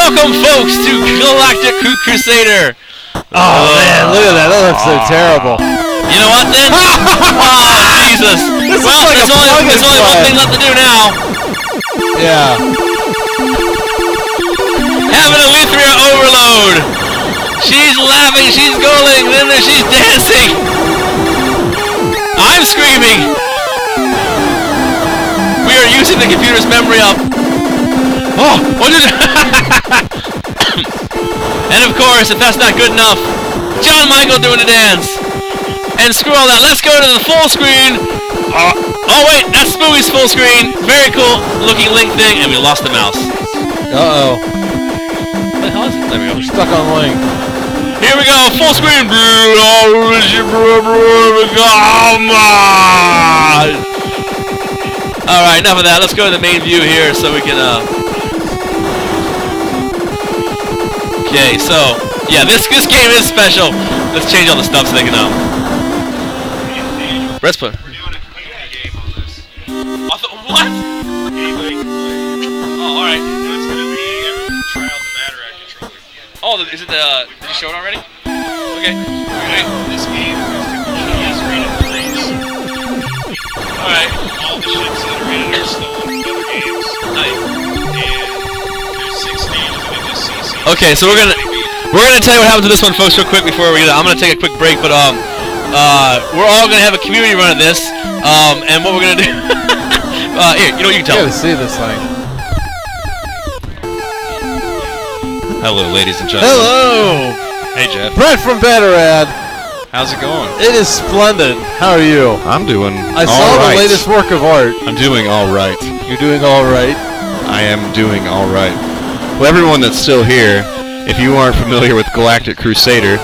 Welcome, folks, to Galactic Crusader. Oh man, look at that. That looks so terrible. You know what then? Oh, Jesus. Well, like there's only one thing left to do now. Yeah. Having a Luthria overload. She's laughing, she's going, then she's dancing. I'm screaming. We are using the computer's memory up. Oh, what did And of course, if that's not good enough, John Michael doing the dance. And screw all that, let's go to the full screen. Oh wait, that's Spooey's full screen. Very cool looking Link thing, and we lost the mouse. Uh-oh. What the hell is it? There we go. We're stuck on Link. Here we go, full screen. Alright, enough of that. Let's go to the main view here so we can, Okay, so, yeah, this game is special. Let's change all the stuff so they can know. Let's put. We're doing a community game on this. What? Oh, alright. It's going to be everyone try out the Batarang controller. Oh, is it the... Did you show it already? Okay. Alright. This game is rated freeze. Alright. All the ships that are in it are stolen from other games. Nice. And there's 6 stages and it just CC. Okay, so we're gonna tell you what happened to this one, folks, real quick before we get. I'm gonna take a quick break, but we're all gonna have a community run of this, and what we're gonna do. Here, you know what you can tell. You gotta see this thing. Hello, ladies and gentlemen. Hello, Hey, Jeff. Brett from Batarad. How's it going? It is splendid. How are you? I'm doing I saw the latest work of art. I'm doing all right. You're doing all right. I am doing all right. Well, everyone that's still here, if you aren't familiar with Galactic Crusader,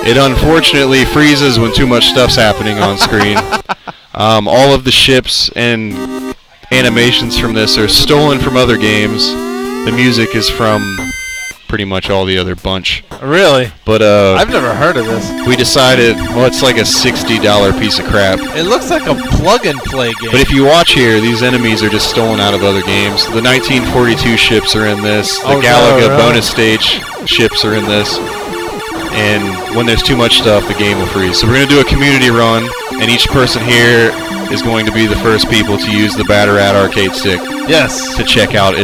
it unfortunately freezes when too much stuff's happening on screen. All of the ships and animations from this are stolen from other games. The music is from pretty much all the other bunch. Really? But I've never heard of this. we decided, well, it's like a $60 piece of crap. It looks like a plug-and-play game. But if you watch here, these enemies are just stolen out of other games. The 1942 ships are in this. The Galaga bonus stage ships are in this. And when there's too much stuff, the game will freeze. So we're going to do a community run, and each person here is going to be the first people to use the Batarad arcade stick yes. to check out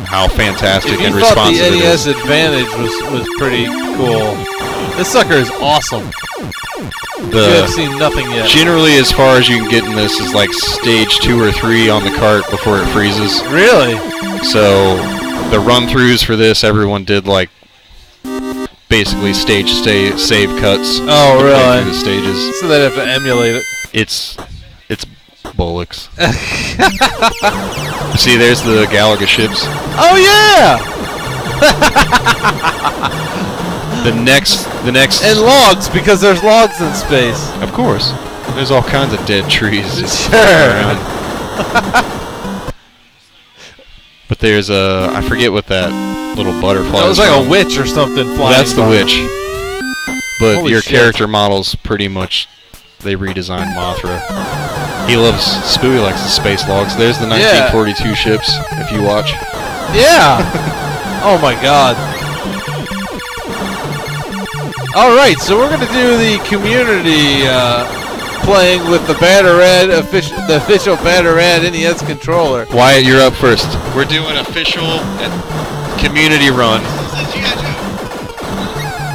how fantastic If you and thought responsive the it NES is. Advantage was pretty cool, this sucker is awesome. You have seen nothing yet. Generally, as far as you can get in this is like stage 2 or 3 on the cart before it freezes. Really? So the run-throughs for this, everyone did like basically save cuts. Oh, to play really? through the stages. So they'd have to emulate it. It's bullocks. See, there's the Galaga ships. Oh yeah! The next, And logs, because there's logs in space. of course. There's all kinds of dead trees. just Sure. around. But there's I forget what that little butterfly. That was is like from. a witch or something flying. Well, that's the by. witch. But Holy your shit. character models pretty much they redesigned Mothra. He loves Spooey likes the space logs. There's the 1942 ships. If you watch. Yeah. Oh my god. All right, so we're gonna do the community playing with the Batarad the official Batarad NES controller. Wyatt, you're up first. We're doing official community run.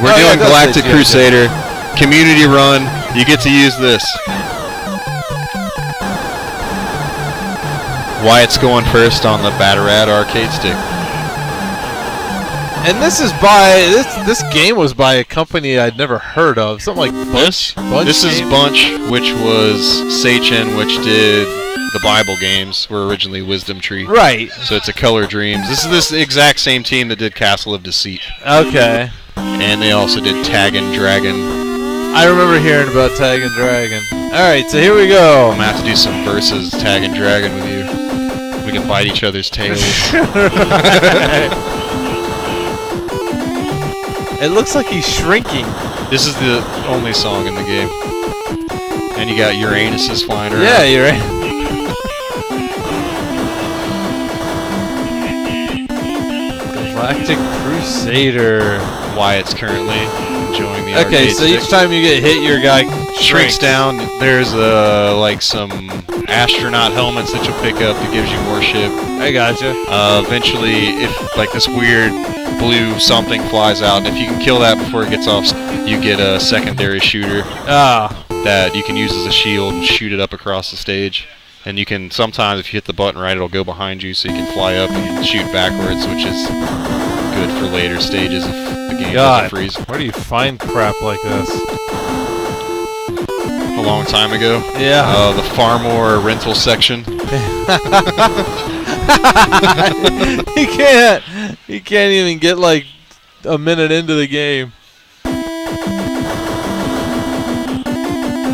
We're Oh, yeah, doing it does Galactic say Crusader community run. You get to use this. Wyatt's going first on the Batarad arcade stick. And this is by this game was by a company I'd never heard of. Something like Bunch. This is Games? Bunch, which was Seichen, which did the Bible games. Were originally Wisdom Tree. Right. So it's a Color Dreams. This is this exact same team that did Castle of Deceit. Okay. And they also did Tag and Dragon. I remember hearing about Tag and Dragon. All right, so here we go. I'm gonna have to do some versus Tag and Dragon with you. We can bite each other's tails. It looks like he's shrinking. This is the only song in the game. And you got Uranuses flying around. Yeah, you're right. Galactic Crusader. Wyatt's currently enjoying the Okay, arcade so each stick. time you get hit, your guy Shrinks down. There's like some astronaut helmets that you'll pick up that gives you more ship. I gotcha. Eventually, if like this weird blue something flies out, and if you can kill that before it gets off, you get a secondary shooter that you can use as a shield and shoot it up across the stage. And you can sometimes, if you hit the button right, it'll go behind you, so you can fly up and shoot backwards, which is good for later stages if the game doesn't freeze. Where do you find crap like this? A long time ago. Yeah. The Farmore rental section. He can't even get like a minute into the game.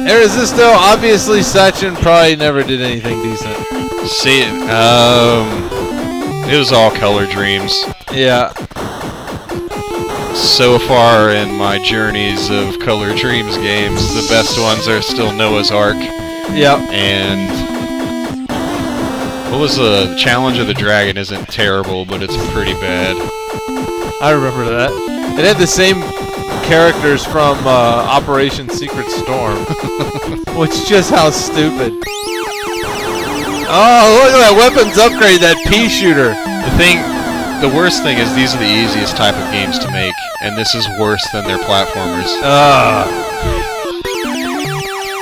Irresisto, obviously Sachin probably never did anything decent. See, it was all Color Dreams. Yeah. So far in my journeys of Color Dreams games, the best ones are still Noah's Ark. Yep. And what was the Challenge of the Dragon? Isn't terrible, but it's pretty bad. I remember that. It had the same characters from Operation Secret Storm, which just how stupid. Oh, look at that weapons upgrade, that pea shooter. The worst thing is these are the easiest type of games to make, and this is worse than their platformers.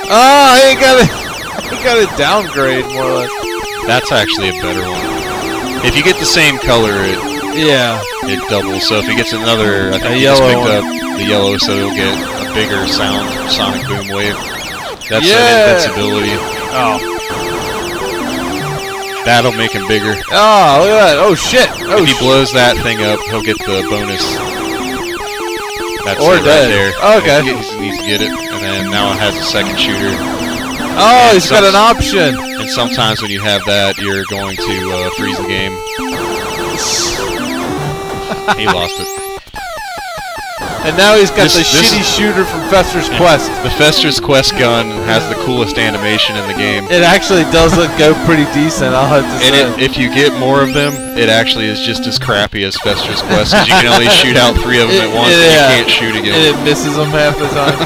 I got a downgrade more or less. That's actually a better one. If you get the same color, it doubles. So if he gets another, I think he just picked up the yellow, so he'll get a bigger sonic boom wave. That's an invincibility. Oh. That'll make him bigger. Oh, look at that. Oh, shit. If he blows that thing up, he'll get the bonus. That's or it dead. right there. Okay. He needs to get it, and then now it has a second shooter. Oh, he's got an option. And sometimes when you have that, you're going to freeze the game. He lost it. And now he's got the shitty shooter from Fester's Quest. The Fester's Quest gun has the coolest animation in the game. It actually does go pretty decent, I'll have to say. And if you get more of them, it actually is just as crappy as Fester's Quest, because you can only shoot out 3 of them at once, and you can't shoot again. And it misses them half the time.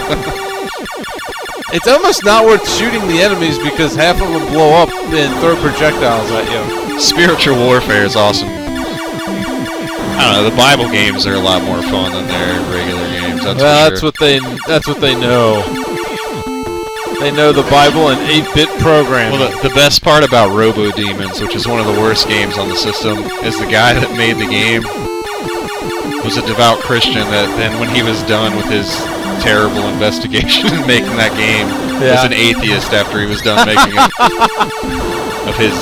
It's almost not worth shooting the enemies because half of them blow up and throw projectiles at you. Spiritual Warfare is awesome. I don't know, the Bible games are a lot more fun than their regular games. That's what they know. They know the Bible and 8-bit programming. Well, the best part about Robo Demons, which is one of the worst games on the system, is the guy that made the game was a devout Christian that then when he was done with his terrible investigation in making that game, was an atheist after he was done making it. Of his...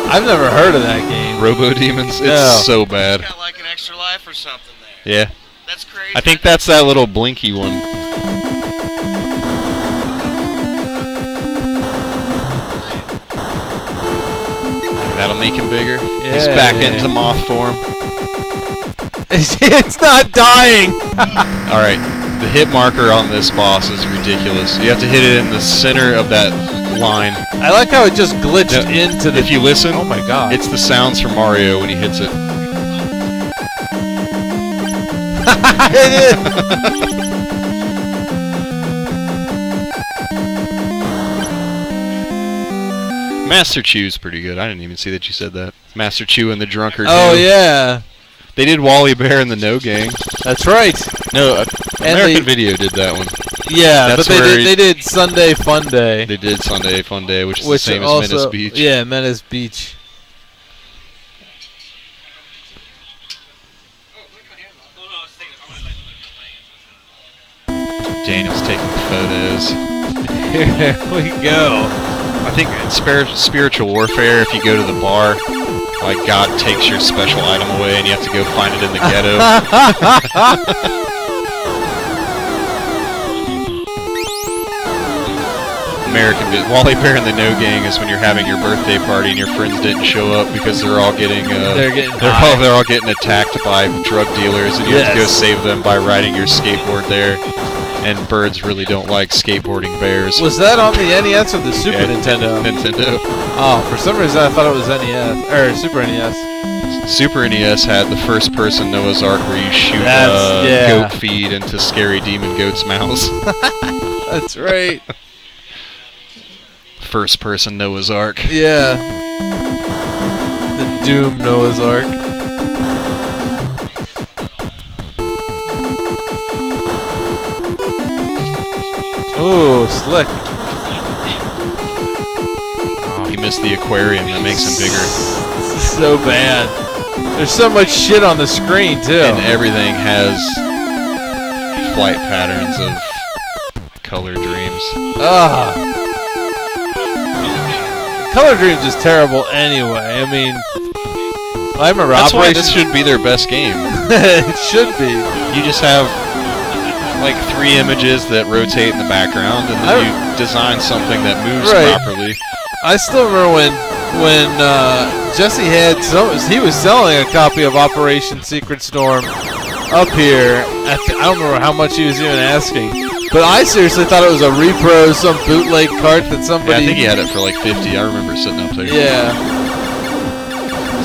I've never heard of that game. Robo Demons? It's so bad. Got like an extra life or something there. Yeah. That's crazy. I think that's that little blinky one. That'll make him bigger. Yeah, He's back into moth form. It's not dying! Alright, the hit marker on this boss is ridiculous. You have to hit it in the center of that line. I like how it just glitched into the... If you listen, oh my god. It's the sounds from Mario when he hits it. It is! Master Chew's pretty good. I didn't even see that you said that. Master Chew and the Drunkard. Oh, yeah. They did Wally Bear and the No Gang. That's right. No, American Video did that one. Yeah, That's but they did Sunday Fun Day. They did Sunday Fun Day, which is the same as Menace Beach. Yeah, Menace Beach. Daniel's taking photos. Here we go. I think in Spiritual Warfare, if you go to the bar, like God takes your special item away and you have to go find it in the ghetto. Wally Bear and the No Gang is when you're having your birthday party and your friends didn't show up because they're all getting they're all getting attacked by drug dealers, and you have to go save them by riding your skateboard there. And birds really don't like skateboarding bears. Was that on the NES or the Super Nintendo? Nintendo. Oh, for some reason I thought it was NES or Super NES. Super NES had the first-person Noah's Ark where you shoot goat feed into scary demon goat's mouths. That's right. First-person Noah's Ark. Yeah. The Doom Noah's Ark. Ooh, slick. Oh, he missed the aquarium. That makes him bigger. So bad. There's so much shit on the screen, too. And everything has flight patterns of Color Dreams. Ugh. Color Dreams is terrible anyway. I mean, I remember That's why Operation... this should be their best game. It should be. You just have like 3 images that rotate in the background, and then you design something that moves properly. I still remember when Jesse had he was selling a copy of Operation Secret Storm up here. I don't remember how much he was even asking, but I seriously thought it was a repro, some bootleg cart that somebody. Yeah, I think he had it for like 50. I remember sitting up there. Yeah.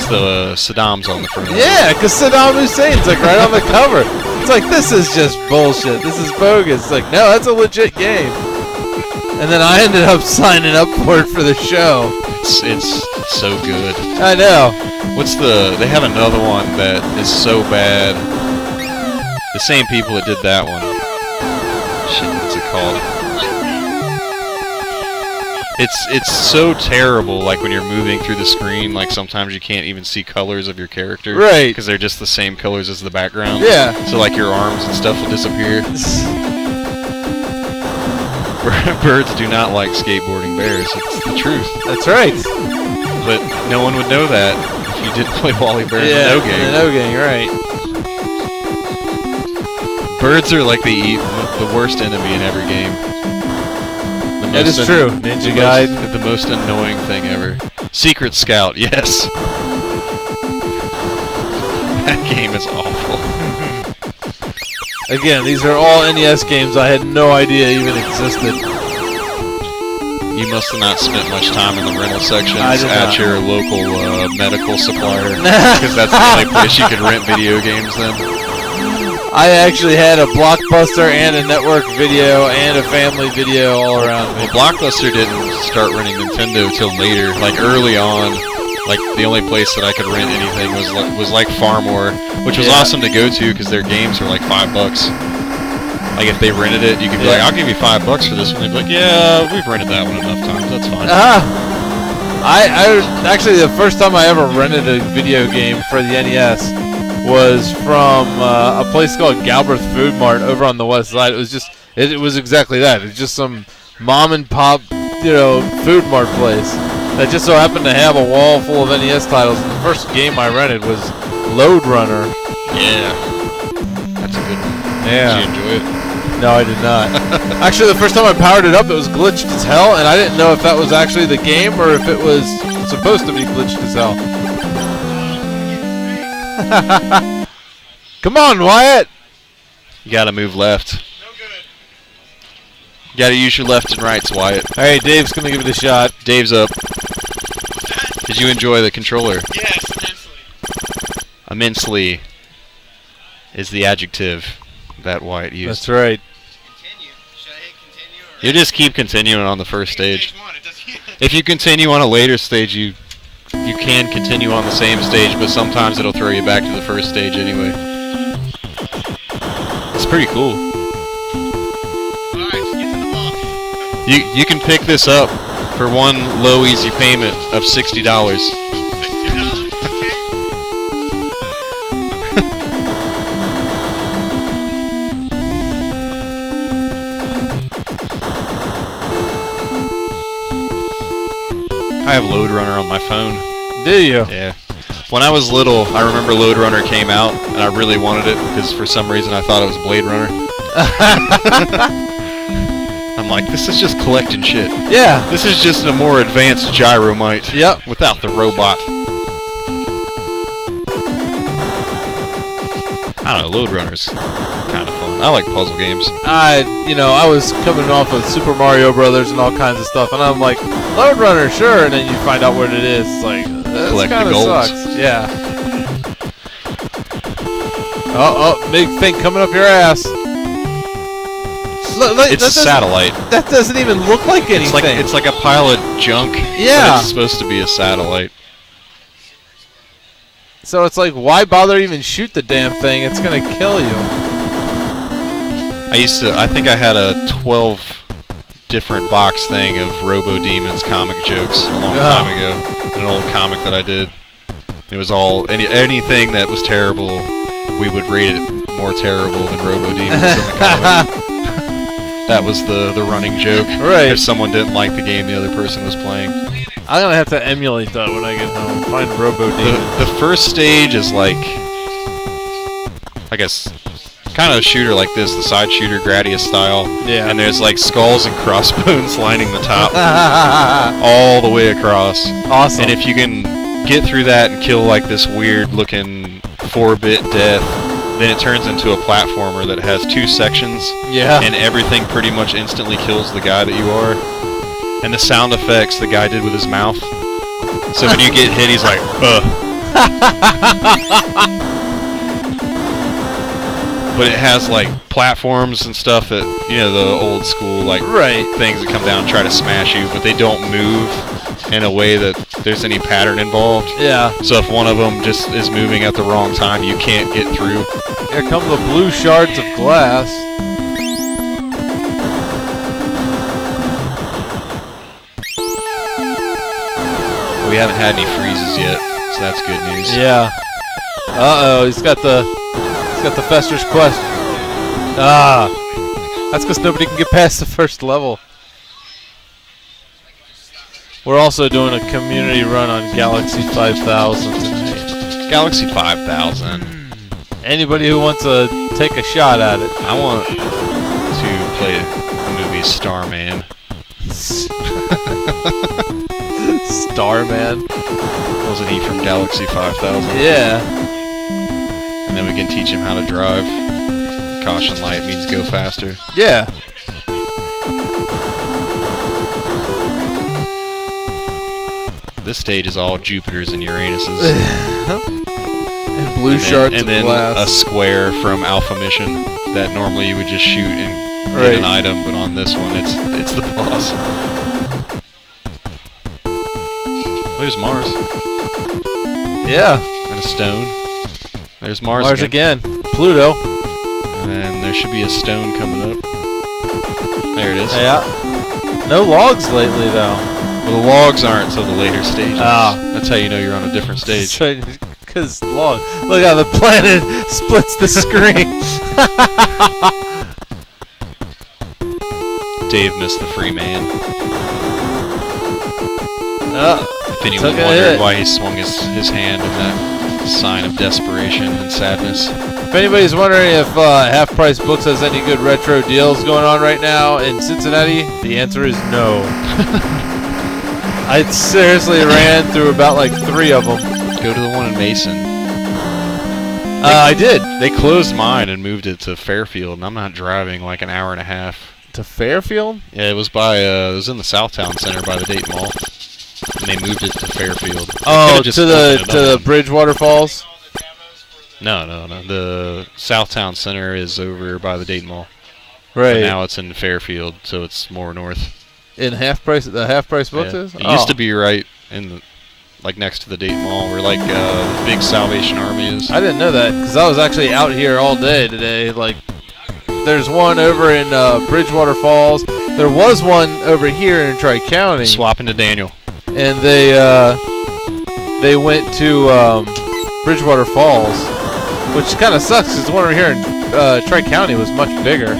It's the Saddam's on the front. Yeah, because Saddam Hussein's like right on the cover. It's like, this is just bullshit. This is bogus. It's like, no, that's a legit game. And then I ended up signing up for it for the show. It's so good. I know. They have another one that is so bad. The same people that did that one. Shit, what's it called? It's so terrible, like when you're moving through the screen, like sometimes you can't even see colors of your character. Right. Because they're just the same colors as the background. Yeah. So like your arms and stuff will disappear. Birds do not like skateboarding bears. It's the truth. That's right. But no one would know that if you didn't play Wally Bear in the No Game. In the No Game, right. Birds are like the worst enemy in every game. That is true. Ninja Guide. The most annoying thing ever. Secret Scout, yes. That game is awful. Again, these are all NES games I had no idea even existed. You must have not spent much time in the rental sections at your local medical supplier, because that's the only place you could rent video games then. I actually had a Blockbuster and a network video and a family video all around me. Well, Blockbuster didn't start renting Nintendo till later, like early on. Like the only place that I could rent anything was like Farmore, which was awesome to go to because their games were like $5. Like if they rented it, you could be like, "I'll give you $5 for this one." They'd be like, "Yeah, we've rented that one enough times. That's fine." I actually the first time I ever rented a video game for the NES was from a place called Galbraith Food Mart over on the west side. It was just it was exactly that. It was just some mom and pop, food mart place that just so happened to have a wall full of NES titles. And the first game I rented was Load Runner. Yeah, that's a good one. Yeah. Did you enjoy it? No, I did not. Actually, the first time I powered it up, it was glitched as hell, and I didn't know if that was actually the game or if it was supposed to be glitched as hell. Come on, Wyatt! You gotta move left. No good. You gotta use your left and rights, Wyatt. Alright, Dave's gonna give it a shot. Dave's up. Did you enjoy the controller? Yes, immensely. Immensely is the adjective that Wyatt used. That's right. Continue. Should I hit continue? Or You just keep continuing on the first stage. Stage 1, it doesn't. If you continue on a later stage, you can continue on the same stage, but sometimes it'll throw you back to the first stage anyway. It's pretty cool. Alright, let's get to the boss. You can pick this up for one low easy payment of $60. $60, okay. I have Load Runner on my phone. Do you? Yeah. When I was little, I remember Load Runner came out, and I really wanted it because for some reason I thought it was Blade Runner. I'm like, this is just collecting shit. Yeah. This is just a more advanced Gyromite. Yep. Without the robot. I don't know, Load Runner's kind of fun. I like puzzle games. I was coming off of Super Mario Brothers and all kinds of stuff, and I'm like, Load Runner, sure, and then you find out what it is. It's like, this Collect the kind of golds. sucks. Yeah. Oh, big thing coming up your ass. Look, It's a satellite. That doesn't even look like anything. It's like a pile of junk. Yeah. But it's supposed to be a satellite. So it's like, why bother even shoot the damn thing? It's gonna kill you. I think I had a 12 different box thing of Robo Demons comic jokes a long time ago. In an old comic that I did. It was all, anything that was terrible, we would rate it more terrible than Robo Demons in the comic. That was the running joke. Right. If someone didn't like the game the other person was playing. I'm gonna have to emulate that when I get home. Find Robo Demon. The first stage is like, I guess, kind of a shooter like this, the side shooter Gradius style. Yeah. And there's like skulls and crossbones lining the top all the way across. Awesome. And if you can get through that and kill like this weird looking 4-bit death, then it turns into a platformer that has 2 sections. Yeah. And everything pretty much instantly kills the guy that you are. And the sound effects the guy did with his mouth. So when you get hit, he's like, But it has like platforms and stuff that, you know, the old school like things that come down and try to smash you, but they don't move in a way that there's any pattern involved. Yeah. So if one of them just is moving at the wrong time, you can't get through. Here come the blue shards of glass. We haven't had any freezes yet, so that's good news. Yeah. Uh-oh, he's got the Fester's quest. Ah. That's because nobody can get past the first level. We're also doing a community run on Galaxy 5000 tonight. Galaxy 5000. Anybody who wants to take a shot at it. I want to play the movie Starman. Starman? Wasn't he from Galaxy 5000? Yeah. And then we can teach him how to drive. Caution light means go faster. Yeah. This stage is all Jupiters and Uranuses. And blue shards and of then glass. a square from Alpha Mission that normally you would just shoot and get an item, but on this one it's the boss. There's Mars. Yeah. And a stone. There's Mars, Mars again. Pluto. And there should be a stone coming up. There it is. Yeah. No logs lately, though. Well, the logs aren't until the later stages. Ah. That's how you know you're on a different stage. Because log. Look how the planet splits the screen. Dave missed the free man. If anyone took a wondered hit. why he swung his hand in that sign of desperation and sadness. If anybody's wondering if Half Price Books has any good retro deals going on right now in Cincinnati, the answer is no. I seriously ran through about like 3 of them. Go to the one in Mason. I did. They closed mine and moved it to Fairfield, and I'm not driving like an hour and a half. To Fairfield? Yeah, it was by it was in the Southtown Center by the Dayton Mall, and they moved it to Fairfield. Oh, to the Bridgewater Falls. No. The Southtown Center is over by the Dayton Mall. Right. But now it's in Fairfield, so it's more north. In Half Price, the Half Price Books Yeah. is? It used to be right in the, like next to the Dayton Mall, where like the big Salvation Army is. I didn't know that because I was actually out here all day today. Like, there's one over in Bridgewater Falls. There was one over here in Tri-County. Swapping to Daniel. And they went to Bridgewater Falls, which kind of sucks because the one over here in Tri-County was much bigger.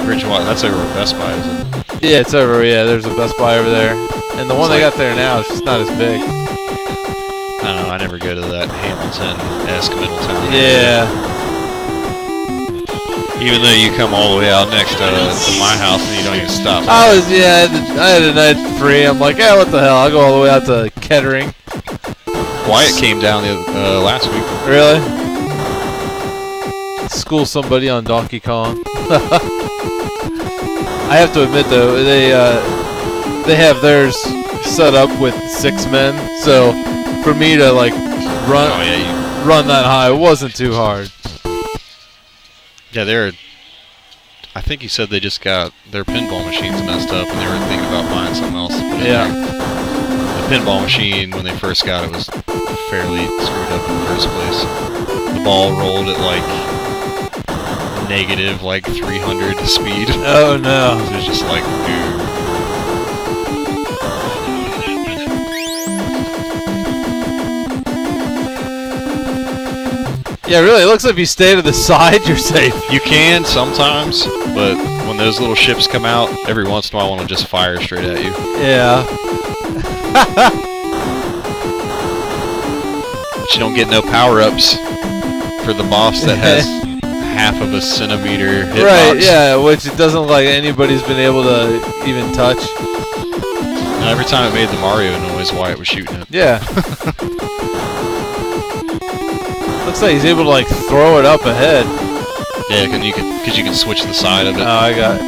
Bridgewater, that's over at Best Buy, isn't it? Yeah, it's over. Yeah, there's a Best Buy over there, and the one they got there now is just not as big. I don't know. I never go to that Hamilton-esque Middletown. Yeah. Even though you come all the way out next to my house and you don't even stop. I had a night free. I'm like, yeah, what the hell? I'll go all the way out to Kettering. Wyatt came down last week. Really? School somebody on Donkey Kong. I have to admit though, they have theirs set up with 6 men, so for me to like run that high wasn't too hard. Yeah, I think he said they just got their pinball machines messed up and they were thinking about buying something else. Yeah. The pinball machine, when they first got it, was fairly screwed up in the first place. The ball rolled at like negative like 300 speed. Oh no. It was just like, dude. Yeah, really, it looks like if you stay to the side, you're safe. You can sometimes, but when those little ships come out, every once in a while, I want to just fire straight at you. Yeah. But you don't get no power-ups for the boss that has half of a centimeter hitbox. Right, yeah, which it doesn't look like anybody's been able to even touch. And every time it made the Mario noise, Wyatt was shooting it. Yeah. Looks like he's able to like throw it up ahead. Yeah, because you can switch the side of it. Oh, I got it.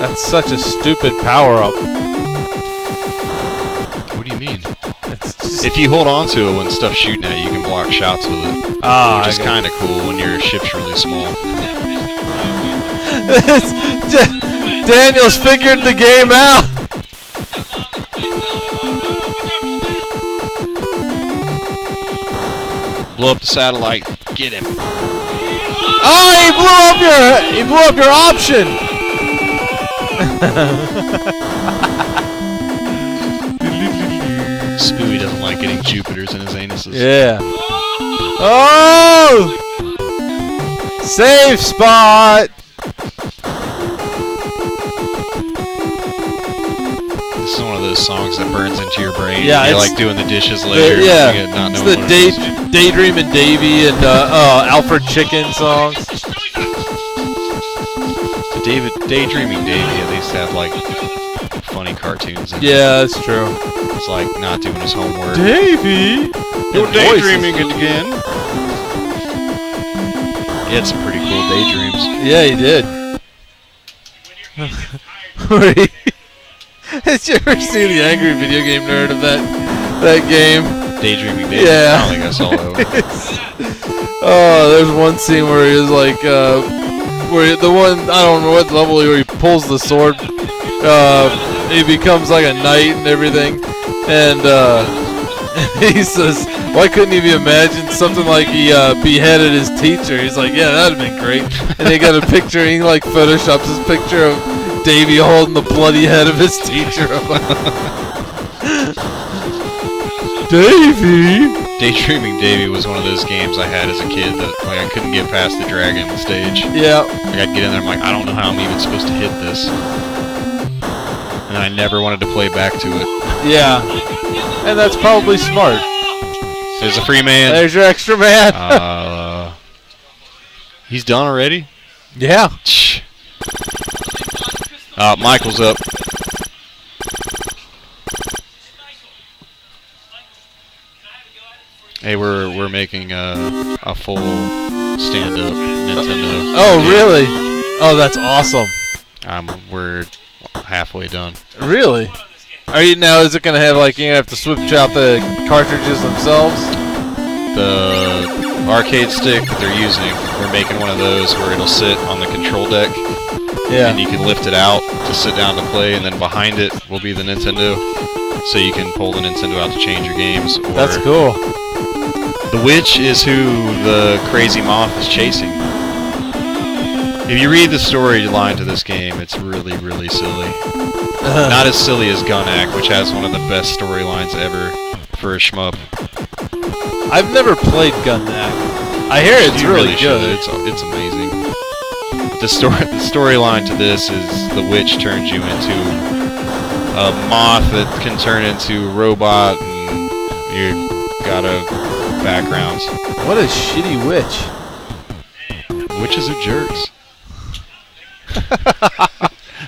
That's such a stupid power-up. What do you mean? It's just, If you hold on to it when stuff's shooting at you, you can block shots with it. ah, Which is kind of cool when your ship's really small. Daniel's figured the game out. Blow up the satellite. Get him. Oh, he blew up your option. Spooey doesn't like getting Jupiters in his anuses. Yeah. Oh! Safe spot. This is one of those songs that burns into your brain. Yeah, you're it's like doing the dishes later. yeah, You get not it's knowing the what it is. Daydreamin' Davy and Alfred Chicken songs. Daydreaming Davy at least had like funny cartoons. In it. Yeah, that's true. It's like not doing his homework. Davy, You're daydreaming it again. He had some pretty cool daydreams. Yeah, he did. Did you ever see the Angry Video Game Nerd of that game? Daydreaming Davy. Yeah. I don't think I saw that one. Oh, there's one scene where he was like, where the one, I don't know what level, where he pulls the sword, he becomes like a knight and everything, and he says, why couldn't he be imagined something like he beheaded his teacher? He's like, yeah, that'd have been great. And they got a picture, he like photoshops his picture of Davey holding the bloody head of his teacher. Davey! Daydreaming Davy was one of those games I had as a kid that like I couldn't get past the dragon stage. Yeah. Like I'd get in there, I'm like, I don't know how I'm even supposed to hit this. And I never wanted to play back to it. Yeah. And that's probably smart. There's a free man. There's your extra man. He's done already? Yeah. Michael's up. Hey, we're making a full stand-up Nintendo. Oh, really? Oh, that's awesome. We're halfway done. Really? Are you now? Is it gonna have like you're gonna have to switch out the cartridges themselves? The arcade stick that they're using, we're making one of those where it'll sit on the control deck. Yeah. And you can lift it out to sit down to play, and then behind it will be the Nintendo. So you can pull the Nintendo out to change your games. Or That's cool. The witch is who the crazy moth is chasing. If you read the storyline to this game, it's really, really silly. Not as silly as Gun-Act, which has one of the best storylines ever for a shmup. I've never played Gun-Act. I hear it's You really good. should. It's amazing. The storyline to this is the witch turns you into a moth that can turn into a robot, and you gotta backgrounds. What a shitty witch. Witches are jerks.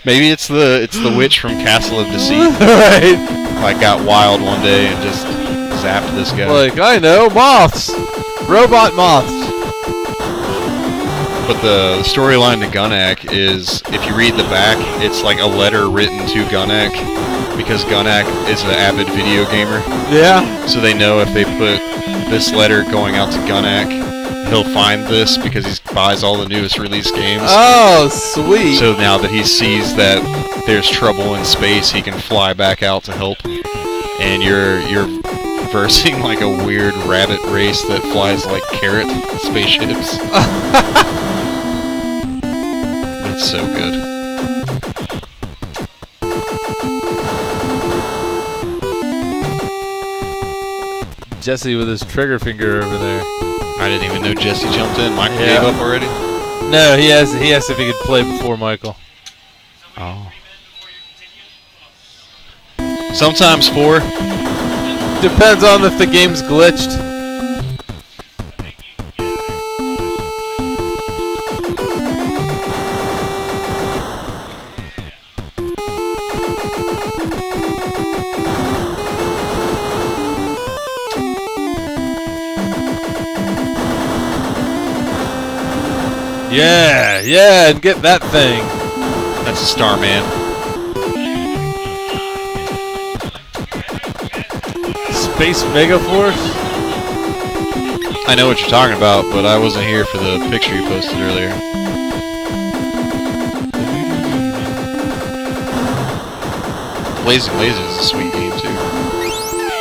Maybe it's the witch from Castle of Deceit. Right. Like got wild one day and just zapped this guy. Like, I know, moths. Robot moths. But the storyline to Gun-Act is, if you read the back, it's like a letter written to Gun-Act because Gunak is an avid video gamer. Yeah. So they know if they put this letter going out to Gunak, he'll find this because he buys all the newest release games. Oh, sweet. So now that he sees that there's trouble in space, he can fly back out to help. And you're versing like a weird rabbit race that flies like carrot spaceships. It's so good. Jesse with his trigger finger over there. I didn't even know Jesse jumped in. Michael Yeah. gave up already? No, he asked if he could play before Michael. Oh. Sometimes 4. Depends on if the game's glitched. Yeah, and get that thing. That's a Starman. Space Megaforce? I know what you're talking about, but I wasn't here for the picture you posted earlier. Blazing Lasers is a sweet game too.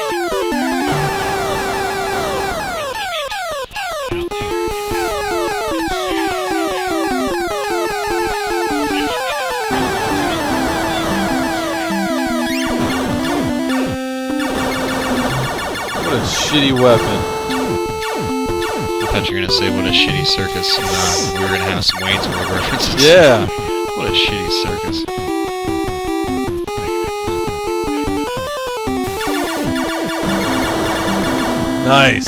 What a shitty weapon. I thought you were gonna say what a shitty circus. We were gonna have some Wayne's World references. Yeah. What a shitty circus. Nice.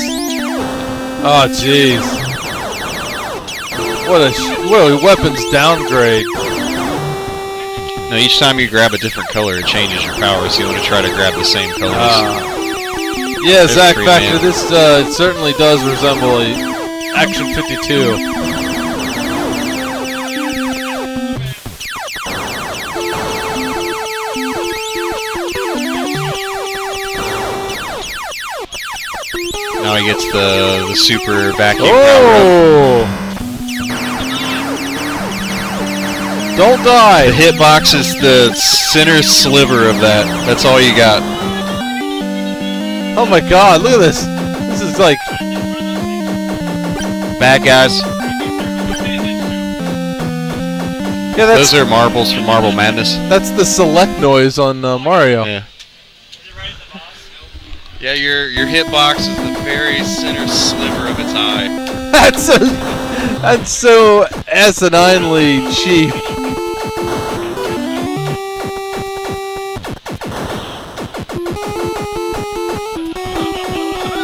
Oh, jeez. What a weapons downgrade. Now each time you grab a different color, it changes your power, so you want to try to grab the same colors. Yeah, Zach free Factor, man. this certainly does resemble a Action 52. Now he gets the super vacuum power Oh! Don't die! up. The hitbox is the center sliver of that. That's all you got. Oh my god, look at this! This is like... Bad guys. Yeah, Those are marbles from Marble Madness. that's the select noise on Mario. Yeah. Yeah, your hitbox is the very center sliver of its eye. That's so asininely cheap.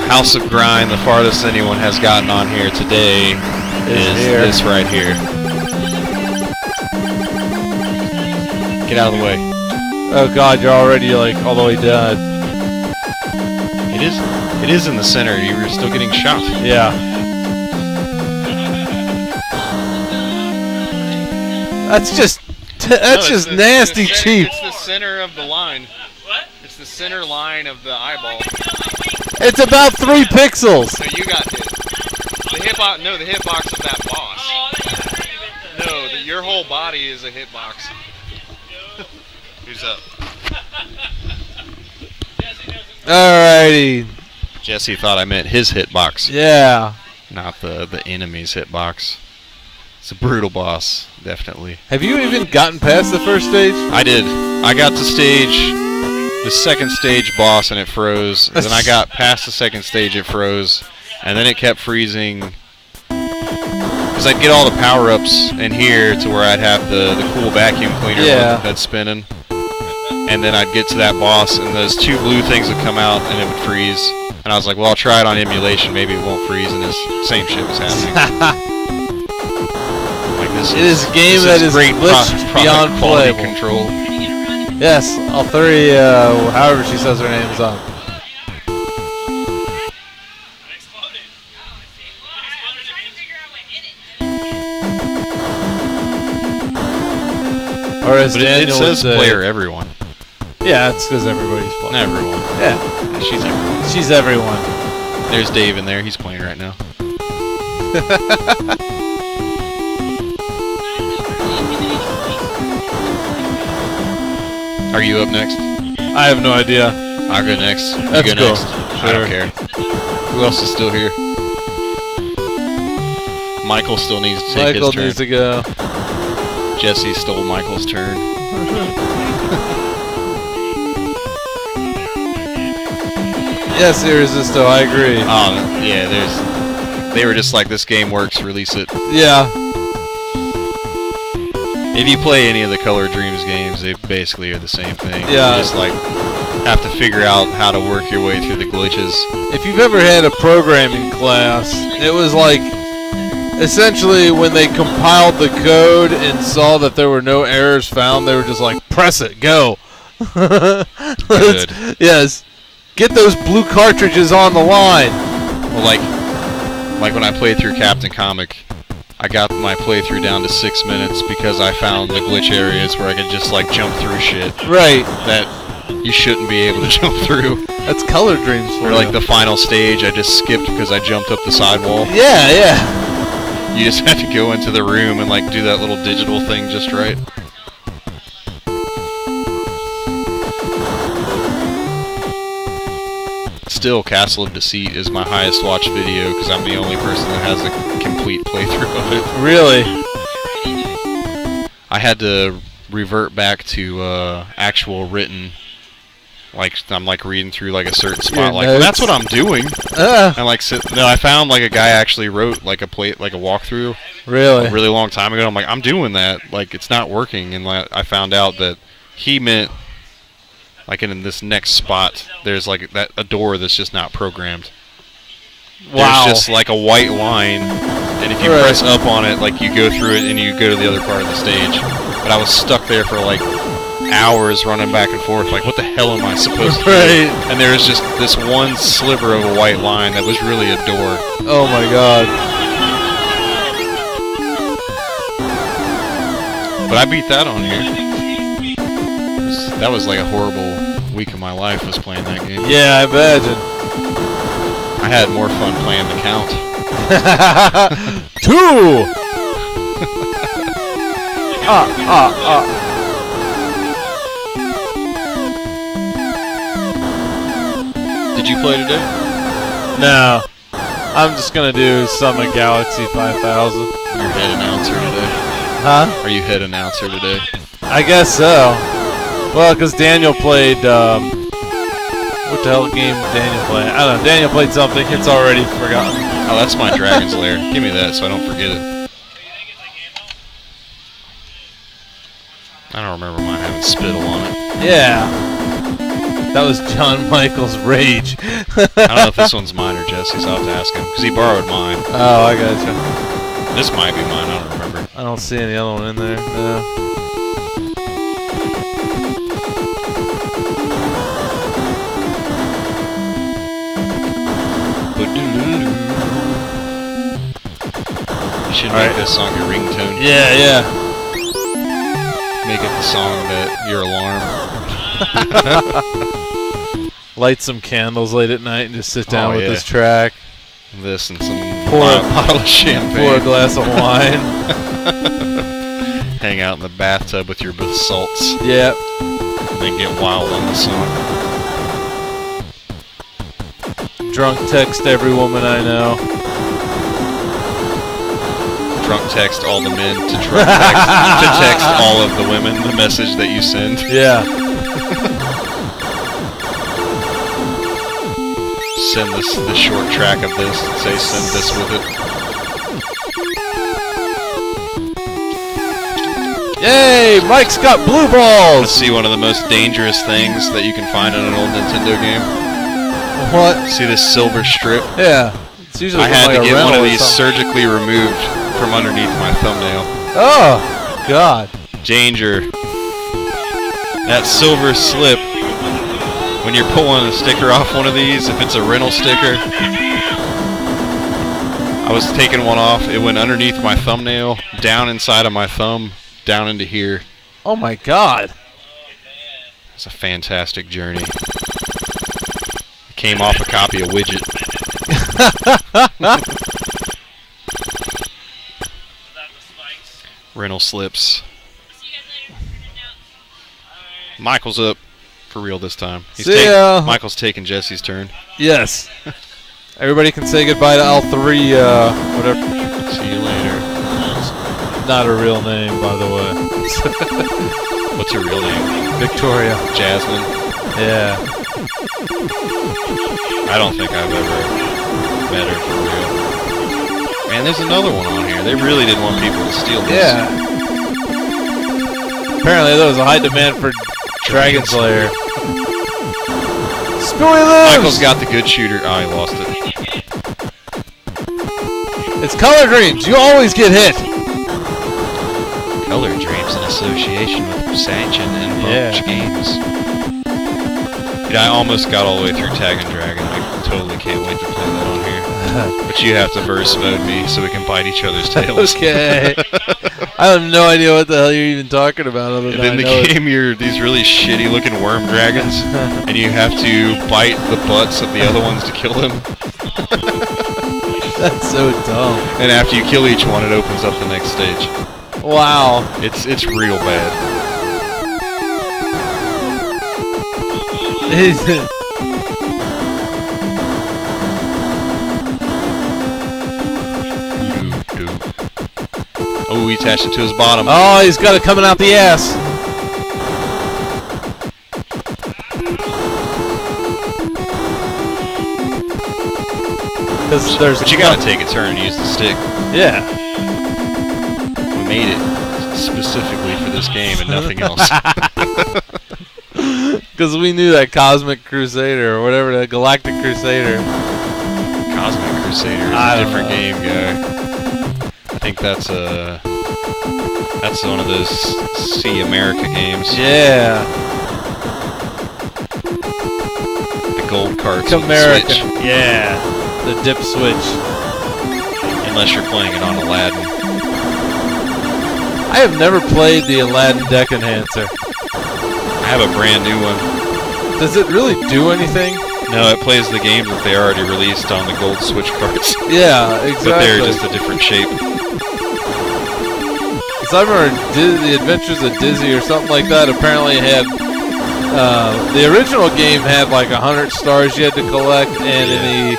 House of Grind, the farthest anyone has gotten on here today is here. this right here. Get out of the way. Oh god, you're already like all the way dead. It is in the center. You were still getting shot. Yeah. That's just nasty cheap. It's the center of the line. What? It's the center line of the eyeball. It's about 3 pixels. So you got hit. The hitbox of that boss. No, your whole body is a hitbox. Who's up? Alrighty. Jesse thought I meant his hitbox, Yeah. not the enemy's hitbox. It's a brutal boss, definitely. Have you even gotten past the first stage? I did. I got to the second stage boss and it froze. And then I got past the second stage, it froze. And then it kept freezing. Because I'd get all the power-ups in here to where I'd have the cool vacuum cleaner Yeah. that's spinning. And then I'd get to that boss and those 2 blue things would come out and it would freeze. And I was like, well, I'll try it on emulation. Maybe it won't freeze. And this same shit was happening. Like this It is a game that is great glitched beyond quality playable. control. Yes, all 3, however she says her name is on. Or as But it Daniel would says say, player everyone. Yeah, it's because everybody's playing. Everyone. Yeah, She's everyone. she's everyone. There's Dave in there. He's playing right now. Are you up next? I have no idea. I'll go next. You Let's go go. next. I don't care. Who else is still here? Michael still needs to take Michael his turn. needs to go. Jesse stole Michael's turn. Yes, Irresisto, I agree. Yeah, they were just like, this game works, release it. Yeah. If you play any of the Color Dreams games, they basically are the same thing. Yeah. You just like have to figure out how to work your way through the glitches. If you've ever had a programming class, it was like essentially when they compiled the code and saw that there were no errors found, they were just like, press it, go. Good. Yes. Get those blue cartridges on the line. Well, like when I played through Captain Comic, I got my playthrough down to 6 minutes because I found the glitch areas where I could just like jump through shit Right. that you shouldn't be able to jump through. That's Color Dreams for Or like the final stage, I just skipped because I jumped up the sidewall. Yeah, yeah. You just have to go into the room and like do that little digital thing just right. Still, Castle of Deceit is my highest watched video because I'm the only person that has a complete playthrough of it. Really? I had to revert back to actual written. Like I'm like reading through like a certain spot. Your Like well, that's notes? what I'm doing. And like no, I found like a guy actually wrote like a walkthrough Really? a really long time ago. I'm like I'm doing that. Like it's not working, and like, I found out that he meant like in this next spot there's like a door that's just not programmed. Wow. There's just like a white line, and if you Right. press up on it, like you go through it and you go to the other part of the stage. But I was stuck there for like hours running back and forth, like what the hell am I supposed to do? Right. And there was just this one sliver of a white line that was really a door. Oh my god. But I beat that on here. That was like a horrible week of my life was playing that game. Yeah, I imagine. I had more fun playing the Count. 2! Did you play today? No. I'm just gonna do Summit Galaxy 5000. You're head announcer today. Huh? Are you head announcer today? I guess so. Well, because Daniel played, what the hell game did Daniel play? I don't know. Daniel played something. It's already forgotten. Oh, that's my Dragon's Lair. Give me that so I don't forget it. I don't remember mine having spittle on it. Yeah. That was John Michael's Rage. I don't know if this one's mine or Jesse's. I'll have to ask him because he borrowed mine. Oh, I gotcha. This might be mine. I don't remember. I don't see any other one in there. No. You should All make right. this song your ringtone. Yeah, yeah. Make it the song that your alarm. Light some candles late at night and just sit down Oh, with yeah. this track. This and some Pour a- bottle of champagne. Pour a glass of wine. Hang out in the bathtub with your basalts. Yep. And then get wild on the song. Drunk text every woman I know. Drunk text all the men to drunk text, to text all of the women the message that you send. Yeah. Send this short track of this and say send this with it. Yay! Mike's got blue Let's balls! see one of the most dangerous things that you can find in an old Nintendo game. What? See this silver strip? Yeah. It's usually I from had like to a get one rental of or these something. surgically removed from underneath my thumbnail. Oh, God. Danger. That silver slip, when you're pulling a sticker off one of these, if it's a rental sticker, I was taking one off, it went underneath my thumbnail, down inside of my thumb, down into here. Oh, my God. It's a fantastic journey. Came off a copy of Widget. Rental slips. Michael's up for real this time. See ya. Michael's taking Jesse's turn. Yes. Everybody can say goodbye to L3, whatever. See you later. Not a real name, by the way. What's her real name? Victoria. Jasmine. Yeah. I don't think I've ever met her for real. Man, there's another one on here. They really didn't want people to steal this. Yeah. Apparently there was a high demand for Dragon Slayer. Spooey lives! Michael's got the good shooter. Oh, he lost it. It's color dreams. You always get hit. Color Dreams in association with Sanction and Bunch Games. Dude, I almost got all the way through Tag and Dragon. I totally can't wait to play that on here. But you have to verse mode me so we can bite each other's tails. Okay. I have no idea what the hell you're even talking about. Other than And in the game, you're these really shitty looking worm dragons, and you have to bite the butts of the other ones to kill them. That's so dumb. And after you kill each one, it opens up the next stage. Wow. It's real bad. Oh, he attached it to his bottom. Oh, he's got it coming out the ass. But you gotta take a turn and use the stick. Yeah. We made it specifically for this game and nothing else. Because we knew that Cosmic Crusader or whatever, that Galactic Crusader. Cosmic Crusader is a different game, guy. I think that's one of those See America games. Yeah. The gold carts. America. Switch. Yeah. The dip switch. Unless you're playing it on Aladdin. I have never played the Aladdin Deck Enhancer. I have a brand new one. Does it really do anything? No, it plays the game that they already released on the gold switch carts. Yeah, exactly. But they're just a different shape. Because I remember the Adventures of Dizzy or something like that apparently had... the original game had like 100 stars you had to collect, and in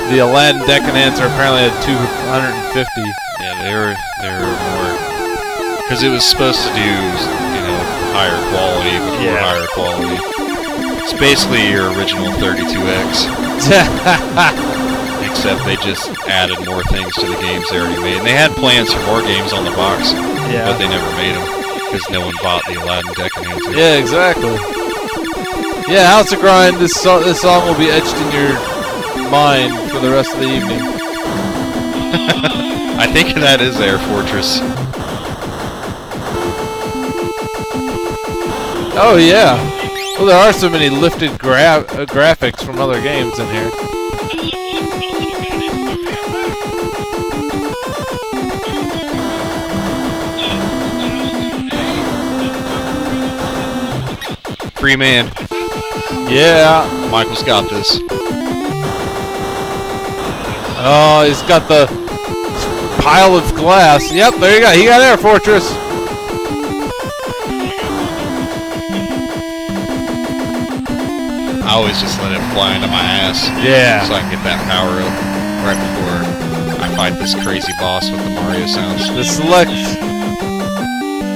the Aladdin Deck Enhancer apparently had 250. Yeah, they were more... Because it was supposed to do, higher quality before higher quality. It's basically your original 32X. Except they just added more things to the games they already made. And they had plans for more games on the box, but they never made them because no one bought the Aladdin Deck Enhancer. Yeah, exactly. Yeah, House of Grind, this song will be etched in your mind for the rest of the evening. I think that is Air Fortress. Oh, yeah. Well, there are so many lifted graphics from other games in here. Free man. Yeah. Michael's got this. Oh, he's got the pile of glass. Yep, there you go. He got Air Fortress. I always just let it fly into my ass. Yeah. So I can get that power up right before I fight this crazy boss with the Mario sounds. The select.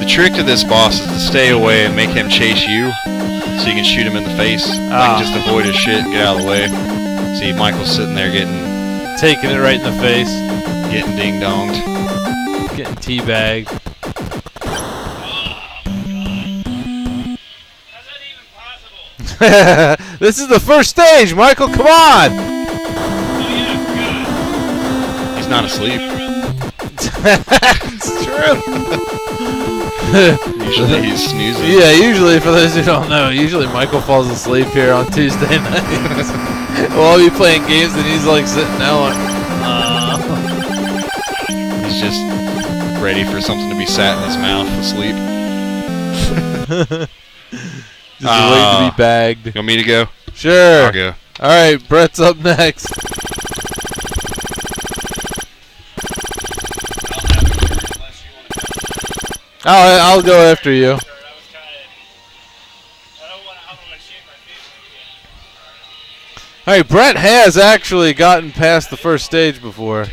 The trick to this boss is to stay away and make him chase you so you can shoot him in the face. Like just avoid his shit and get out of the way. See, Michael's sitting there taking it right in the face. Getting ding-donged. Getting teabagged. This is the first stage, Michael. Come on. He's not asleep. It's true. Usually he's snoozing. Yeah, usually, for those who don't know, usually Michael falls asleep here on Tuesday nights. We'll all be playing games and he's like sitting there like, He's just ready for something to be sat in his mouth asleep. Just waiting to be bagged. You want me to go? Sure. I'll go. All right, Brett's up next. I'll go after you. All right, Brett has actually gotten past the first stage before.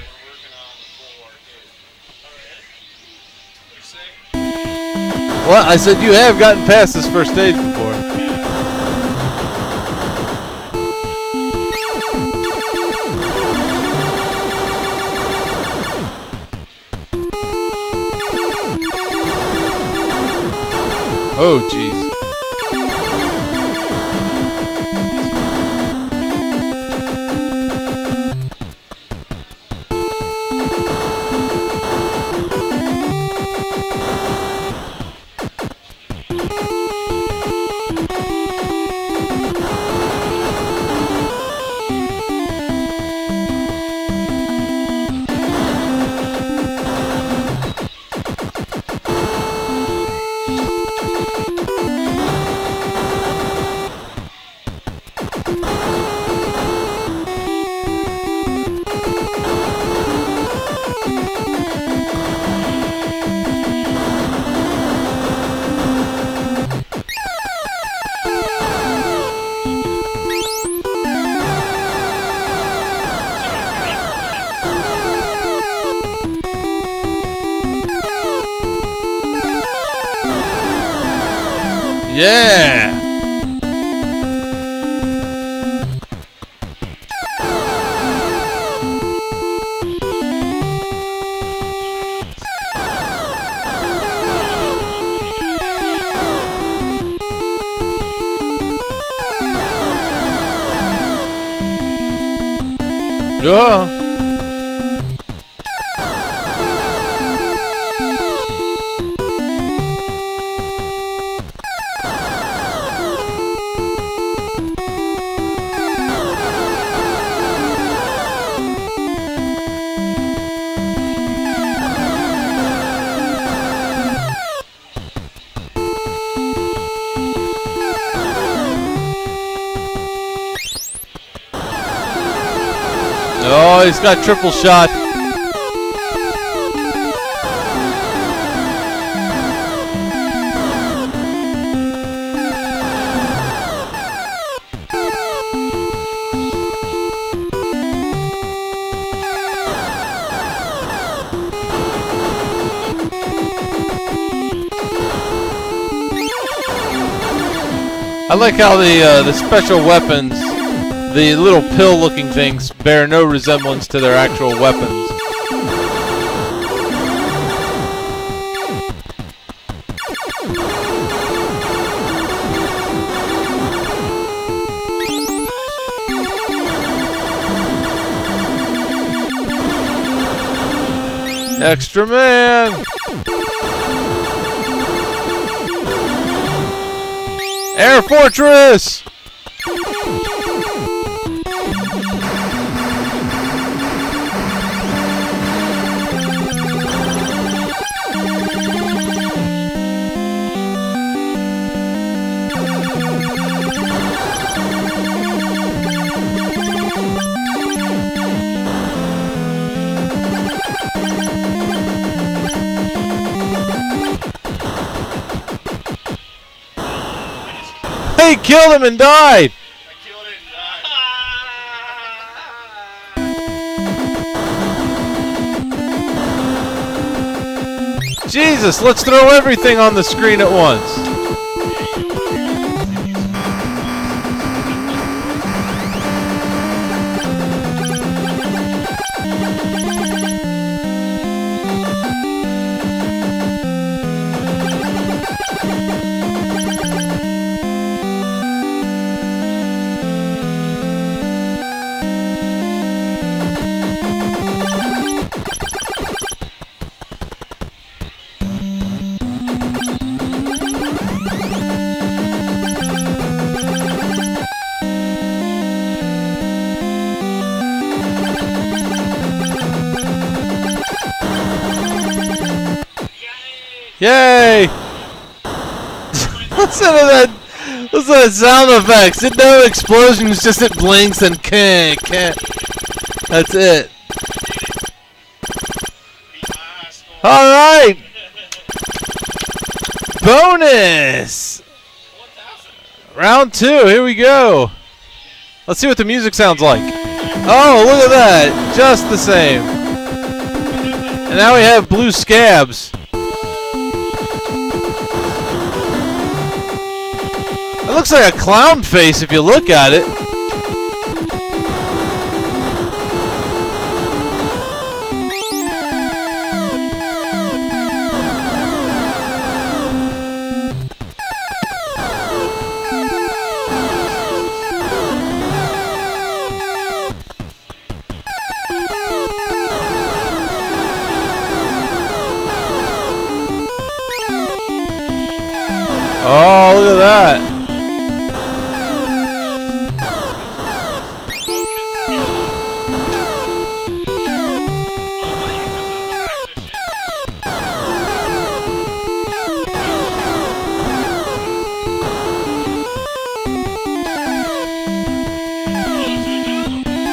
Well, I said you have gotten past this first stage before. Oh, jeez. Yeah! Yeah. Oh, he's got triple shot. I like how the special weapons, the little pill-looking things, bear no resemblance to their actual weapons. Extra man! Air Fortress! He killed him and died! Jesus, let's throw everything on the screen at once. Yay! Listen to that Those are the sound effects. It no explosions, just it blinks and can't. That's it. Alright! Bonus! Round 2, here we go. Let's see what the music sounds like. Oh, look at that. Just the same. And now we have blue scabs. It looks like a clown face if you look at it. Oh, look at that.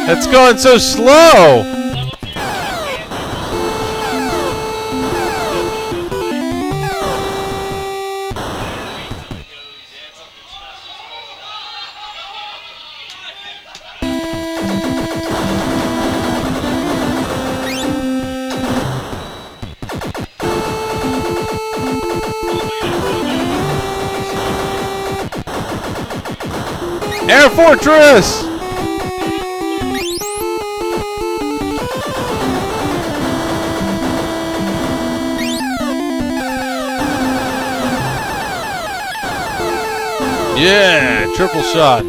It's going so slow. Air Fortress! Yeah, triple shot.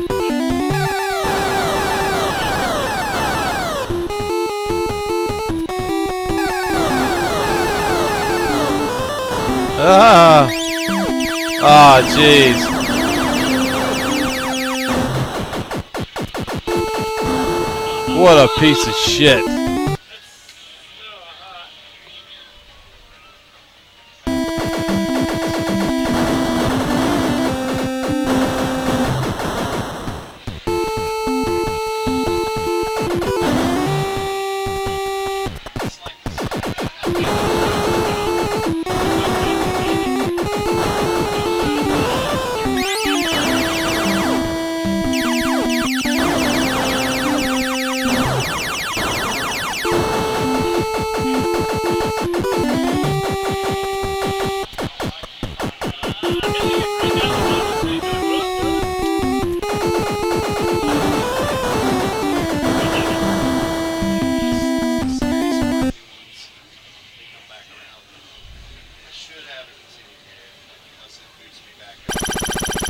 Ah, jeez. What a piece of shit.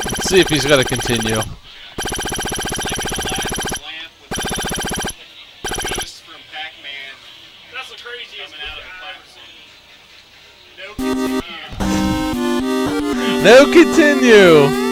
Let's see if he's got to continue. No continue.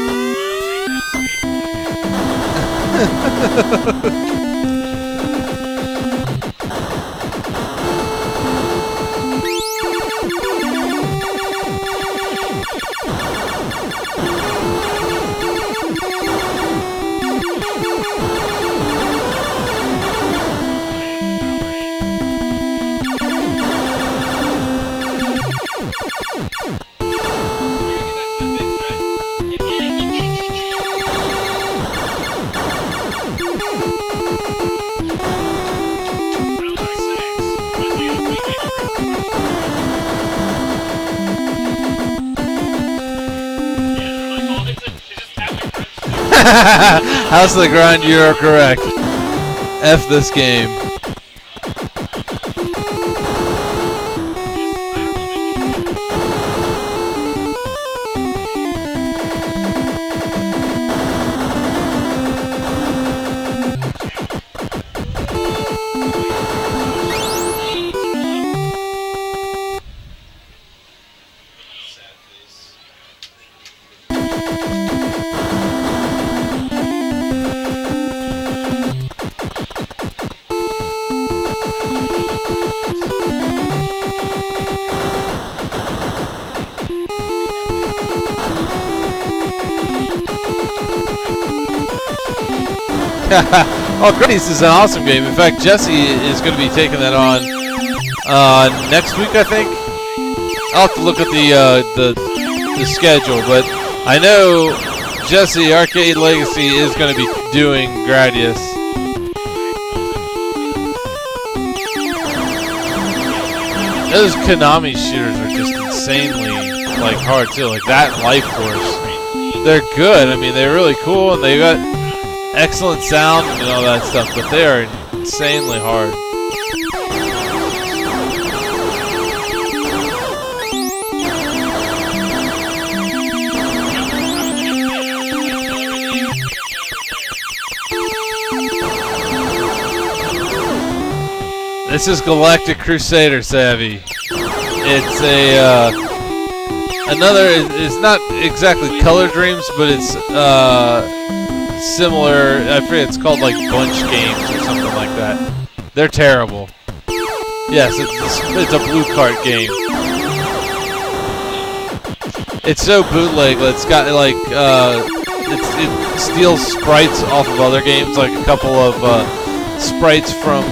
House of the Grind, you are correct. F this game. Oh, Grannies is an awesome game. In fact, Jesse is going to be taking that on next week, I think. I'll have to look at the schedule, but I know Jesse Arcade Legacy is going to be doing Gradius. Those Konami shooters are just insanely like hard too. Like that and Life Force, they're good. I mean, they're really cool and they got excellent sound and all that stuff, but they are insanely hard. This is Galactic Crusader, Savvy. It's a another. It's not exactly Color Dreams, but it's similar. I forget. It's called like Bunch Games or something like that. They're terrible. Yes, it's a blue cart game. It's so bootleg. It's got like it steals sprites off of other games, like a couple of sprites from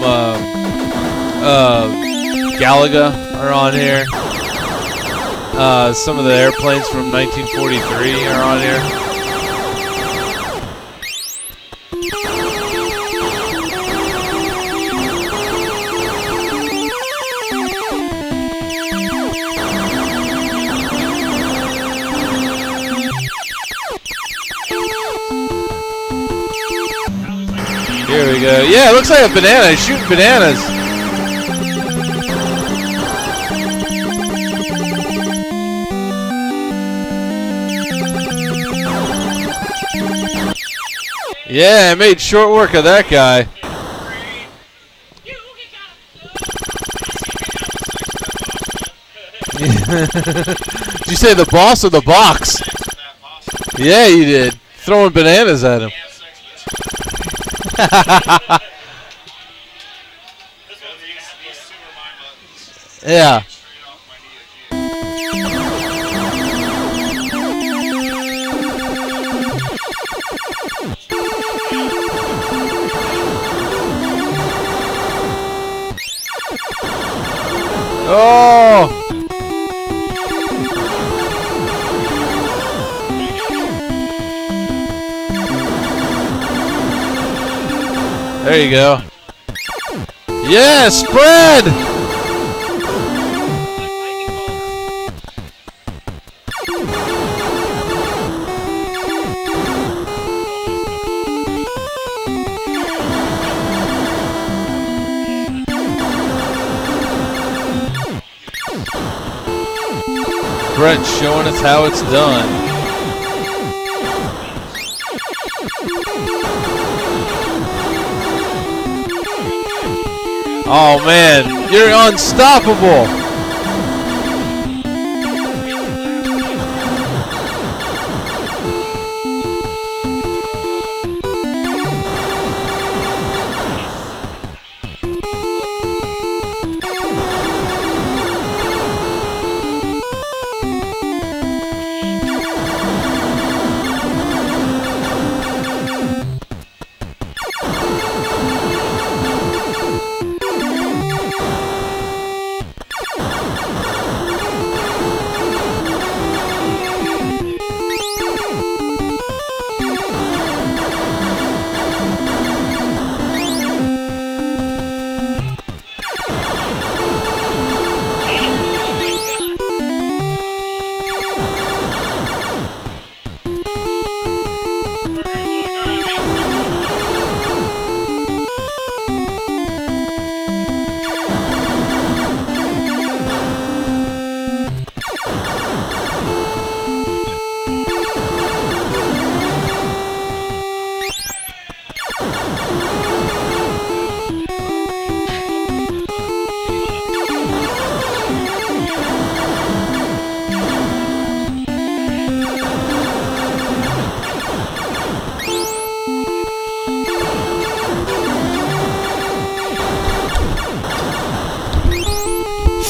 Galaga are on here. Some of the airplanes from 1943 are on here. Here we go. Yeah, it looks like a banana. He's shooting bananas. Yeah, I made short work of that guy. Did you say the boss or the box? Yeah, you did. Throwing bananas at him. Yeah. Oh! There you go. Yeah, spread! Brett showing us how it's done. Oh man, you're unstoppable.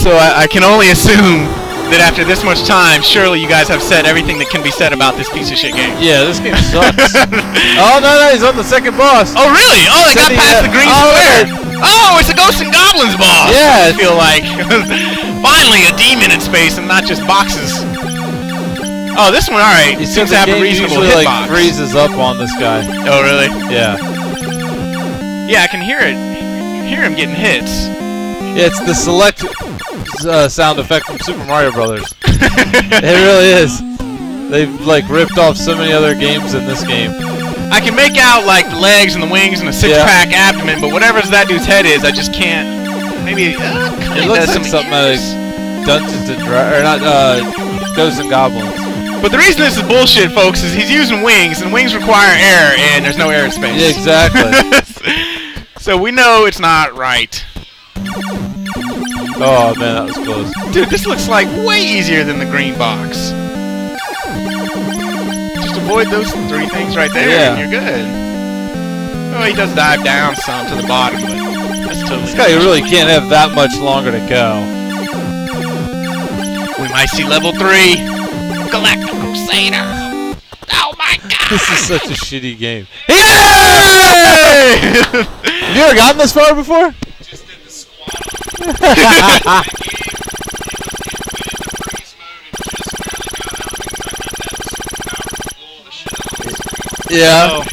So I can only assume that after this much time, surely you guys have said everything that can be said about this piece of shit game. Yeah, this game sucks. Oh, no, he's on the second boss. Oh, really? Oh, they got past the green square. yeah. Oh, it's a Ghosts and Goblins boss. Yeah, I feel like. Finally, a demon in space and not just boxes. Oh, this one, alright. He Seems to have a reasonable usually, hitbox. freezes up on this guy. Oh, really? Yeah. Yeah, I can hear it. Hear him getting hits. Yeah, it's the select sound effect from Super Mario Brothers. It really is. They've like ripped off so many other games in this game. I can make out like the legs and the wings and the six-pack abdomen, but whatever's that dude's head is, I just can't. Maybe It looks like something out of Dungeons and Dragons, or not Ghosts and Goblins. But the reason this is bullshit, folks, is he's using wings, and wings require air, and there's no air in space. Yeah, exactly. So we know it's not right. Oh man, that was close. Dude, this looks like way easier than the green box. Just avoid those 3 things right there, and you're good. Oh, he does dive down some to the bottom, but that's totally. This guy really can't have that much longer to go. We might see level 3, Galactic Crusader. Oh my god! This is such a shitty game. Hey! Have you ever gotten this far before? Just did the squat. Yeah.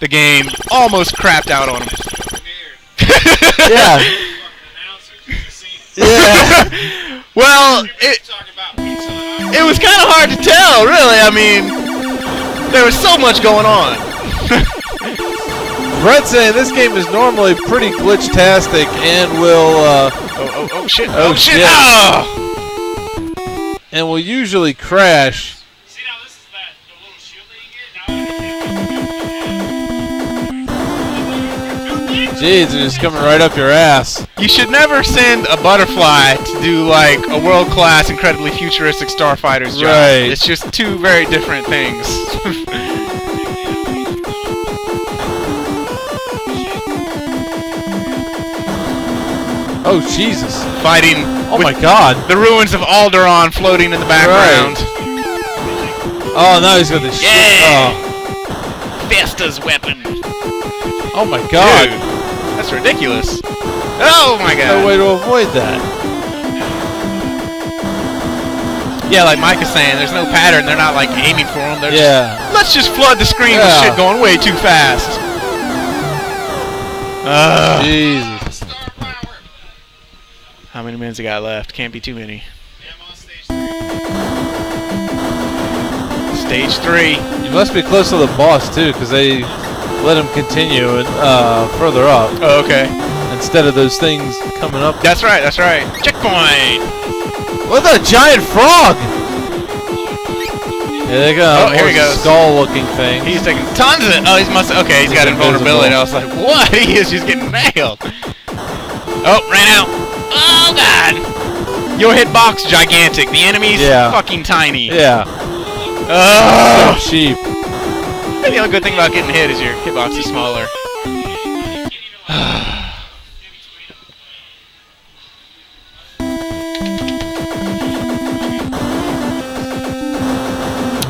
The game almost crapped out on him. Yeah. Yeah. Well, it was kind of hard to tell, really. I mean, there was so much going on. Brett's saying this game is normally pretty glitch-tastic and will Oh shit! Oh, Oh shit! shit. Oh! and will usually crash. See, now this is the little shield that you get. Jeez, they're just coming right up your ass. You should never send a butterfly to do like a world-class, incredibly futuristic starfighter's job. Right. It's just 2 very different things. Oh, Jesus. Fighting Oh, with my God. the ruins of Alderaan floating in the background. Oh, now he's got the shit. Yeah. Oh. Vesta's weapon. Oh, my God. Dude, that's ridiculous. Oh my god. No way to avoid that. Yeah, like Mike is saying, there's no pattern. They're not like aiming for them. They're just, let's just flood the screen with Yeah. shit going way too fast. Jesus. How many minutes I got left? Can't be too many. Stage 3. You must be close to the boss, too, because they let him continue and further up. Oh, okay. Instead of those things coming up. That's right, that's right. Checkpoint! What a giant frog! Yeah, they got Oh, here he goes. skull-looking thing. He's taking tons of it. Oh, he's must. Okay, he's got invulnerability. I was like, what? He is just getting nailed. Oh, ran out. Oh god. Your hitbox gigantic. The enemy's fucking tiny. Yeah. Oh, So cheap. the only good thing about getting hit is your hitbox is smaller.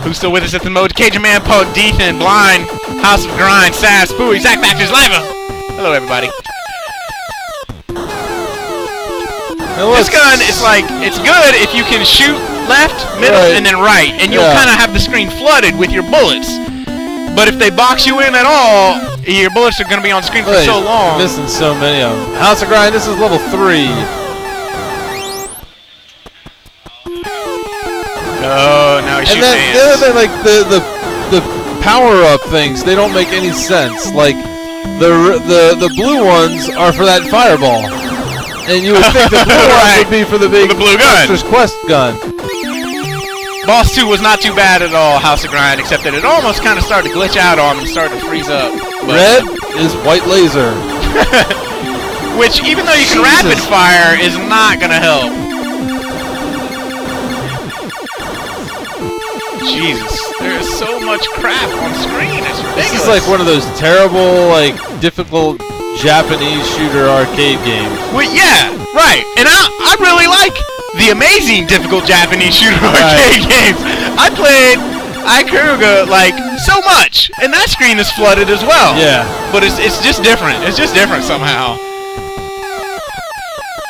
Who's still with us at the mode? Cajun Man, Pug, Deethan, Blind, House of Grind, Sass, Spooey, Zack Factors, Liva! Hello, everybody. This gun is like, it's good if you can shoot left, middle, and then right, and you'll kind of have the screen flooded with your bullets. But if they box you in at all, your bullets are going to be on screen for so long. Missing so many of them. House of Grind, this is level 3. Oh, now he's And shooting then the other thing, like the power-up things, they don't make any sense. Like the blue ones are for that fireball, and you would think the blue ones would be for the big blue gun. Monster's Quest gun. Boss 2 was not too bad at all, House of Grind, except that it almost kind of started to glitch out on him and started to freeze up. Red is white laser. Which, even though you can rapid fire, is not going to help. Jesus, there is so much crap on screen, it's ridiculous. This is like one of those terrible, like, difficult Japanese shooter arcade games. Well, yeah, Right, and I really like the amazing difficult Japanese shooter arcade games. I played Ikaruga like so much, and that screen is flooded as well. Yeah. But it's just different. It's just different somehow.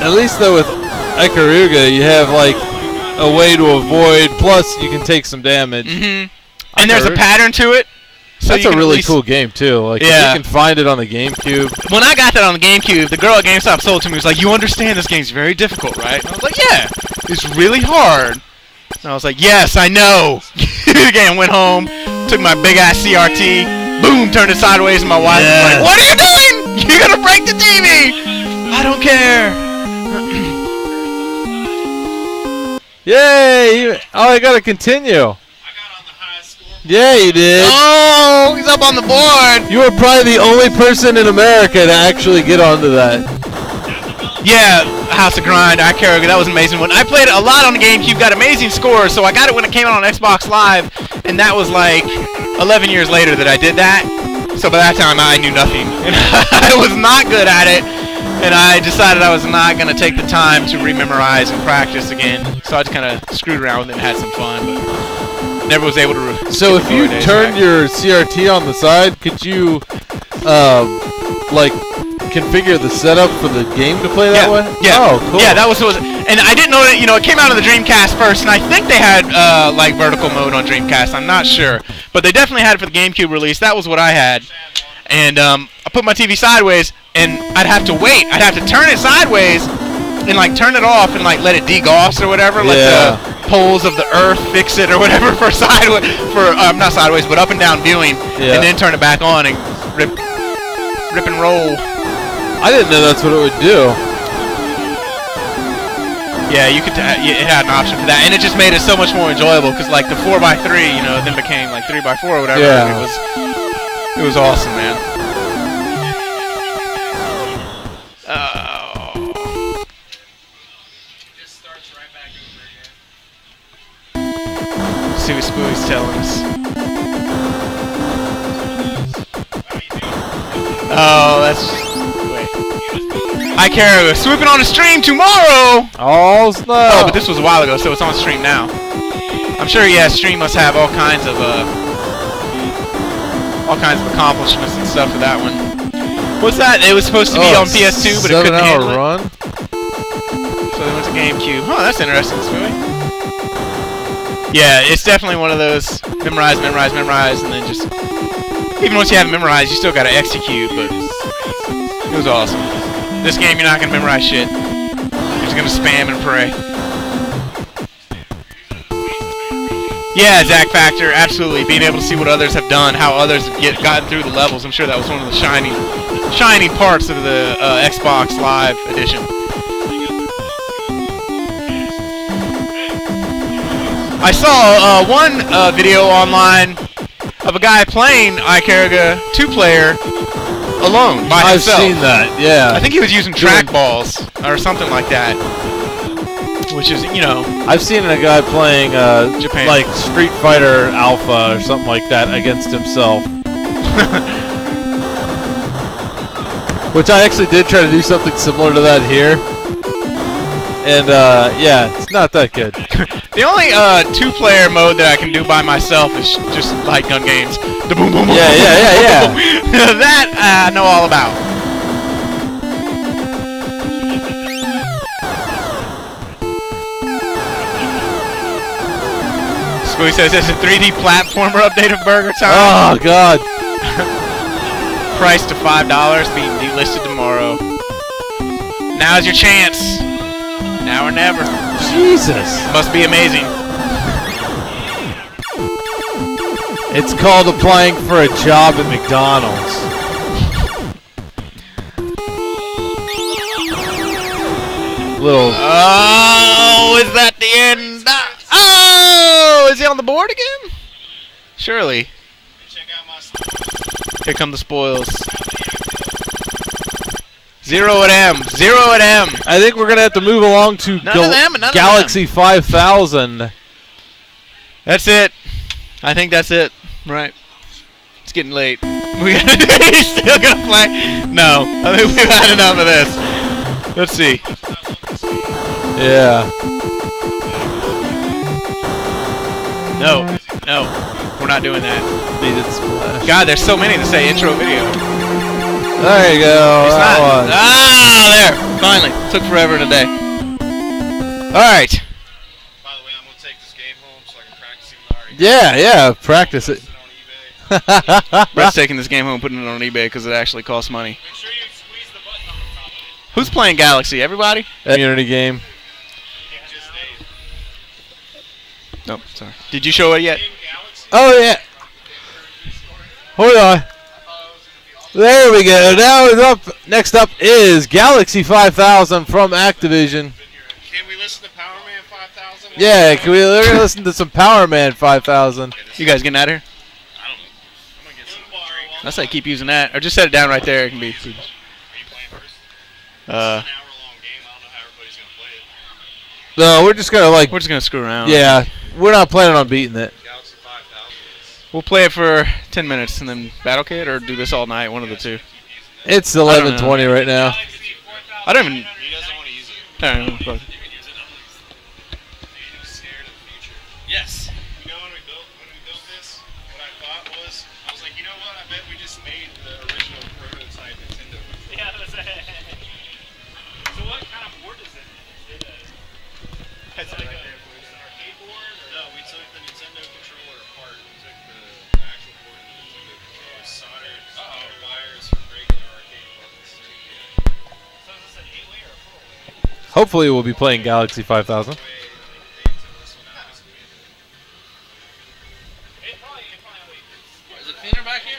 At least though with Ikaruga, you have like a way to avoid. Plus, you can take some damage. Mm-hmm. And there's a pattern to it. So that's a really cool game too. Like if you can find it on the GameCube. When I got that on the GameCube, the girl at GameStop sold it to me. Was like, "You understand this game's very difficult, right?" And I was like, "Yeah, it's really hard." And I was like, "Yes, I know." Again, went home, took my big ass CRT, boom, turned it sideways, and my wife was like, "What are you doing? You're gonna break the TV." I don't care. Yay! Oh, I gotta continue. Yeah, you did. Oh, he's up on the board. You were probably the only person in America to actually get onto that. Yeah, House of Grind, Ikaruga, that was an amazing one. I played it a lot on the GameCube, got amazing scores, so I got it when it came out on Xbox Live, and that was like 11 years later that I did that. So by that time, I knew nothing, and I was not good at it, and I decided I was not going to take the time to rememorize and practice again. So I just kind of screwed around with it and had some fun, but never was able to. So if you turned your CRT on the side, could you, like, configure the setup for the game to play that way? Yeah. Oh, cool. Yeah, that was. And I didn't know that. You know, it came out on the Dreamcast first, and I think they had like vertical mode on Dreamcast. I'm not sure, but they definitely had it for the GameCube release. That was what I had, and I put my TV sideways, and I'd have to wait. I'd have to turn it sideways, and like turn it off, and like let it degauss or whatever. Like the poles of the earth fix it or whatever for sideways, for not sideways but up and down viewing, and then turn it back on and rip and roll. I didn't know that's what it would do. Yeah, you could. It had an option for that, and it just made it so much more enjoyable because like the 4x3, you know, then became like 3x4 or whatever. Yeah. It was awesome, man. See what Spooey's telling us. Oh, that's... Wait. Ikaruga, swooping on a stream tomorrow! Oh, snap. Oh, but this was a while ago, so it's on stream now. I'm sure, yeah, stream must have all kinds of accomplishments and stuff for that one. What's that? It was supposed to be on PS2, but it couldn't handle it. 7-hour run? So they went to GameCube. Huh, that's interesting, Spooey. Yeah, it's definitely one of those memorize, and then just... Even once you have it memorized, you still gotta execute, but... It was awesome. This game, you're not gonna memorize shit. You're just gonna spam and pray. Yeah, Zach Factor, absolutely. Being able to see what others have done, how others have gotten through the levels, I'm sure that was one of the shining parts of the Xbox Live edition. I saw one video online of a guy playing Ikaruga 2-player alone by himself. I've seen that, yeah. I think he was using trackballs or something like that. Which is, you know... I've seen a guy playing, Japan. like, Street Fighter Alpha or something like that against himself. Which I actually did try to do something similar to that here. And, yeah, it's not that good. The only 2-player mode that I can do by myself is just light gun games. The boom, boom, boom, Yeah. That I know all about. Spooey says there's a 3D platformer update of Burger Time. Oh, God. Price to $5, being delisted tomorrow. Now's your chance. Now or never. Jesus. Must be amazing. It's called applying for a job at McDonald's. Little. Oh, is that the end? Oh, is he on the board again? Surely. Here come the spoils. 0 at M. 0 at M. I think we're going to have to move along to Galaxy 5000. That's it. I think that's it. Right. It's getting late. He's still going to play? No. I think we've had enough of this. Let's see. Yeah. No, no, we're not doing that. Needed splash. God, there's so many to say intro video. There you go. It's that not. one. There. Finally. Took forever today. All right. By the way, I'm gonna take this game home so I can practice even already. Yeah, practice it. On eBay. Brett's taking this game home and putting it on eBay because it actually costs money. Make sure you squeeze the button on the top of it. Who's playing Galaxy? Everybody? Community game. Just Dave. Nope. Sorry. Did you show it yet? Galaxy. Oh yeah. Hold on. There we go. Now it's up. Next up is Galaxy 5000 from Activision. Can we listen to Power Man 5000? Yeah, can we listen to some Power Man 5000? You guys getting out of here? I don't know. I'm gonna get some. I say keep using that, or just set it down right there. It can be. Are you playing first? It's an Uh, hour-long game. I don't know how everybody's gonna play it. No, we're just gonna like. we're just gonna screw around. Yeah, we're not planning on beating it. Galaxy 5000 is. We'll play it for 10 minutes and then Battle Kit, or do this all night. One of the two. It's don't know. 11:20 right now. I don't even. He doesn't want to use it. I don't know. You can use it on the scared of the future. Yes. You know when we built this, what I thought was, I was like, you know what? I bet we just made the original prototype Nintendo. Yeah, that's it. So what kind of board is it? It's like an arcade board? No, we took the Nintendo controller apart. We took the actual board and the Nintendo controller, soldered wires from regular arcade buttons. So is this an 8-way or a 4-way? Hopefully, we'll be playing Galaxy 5000. Is it cleaner back here?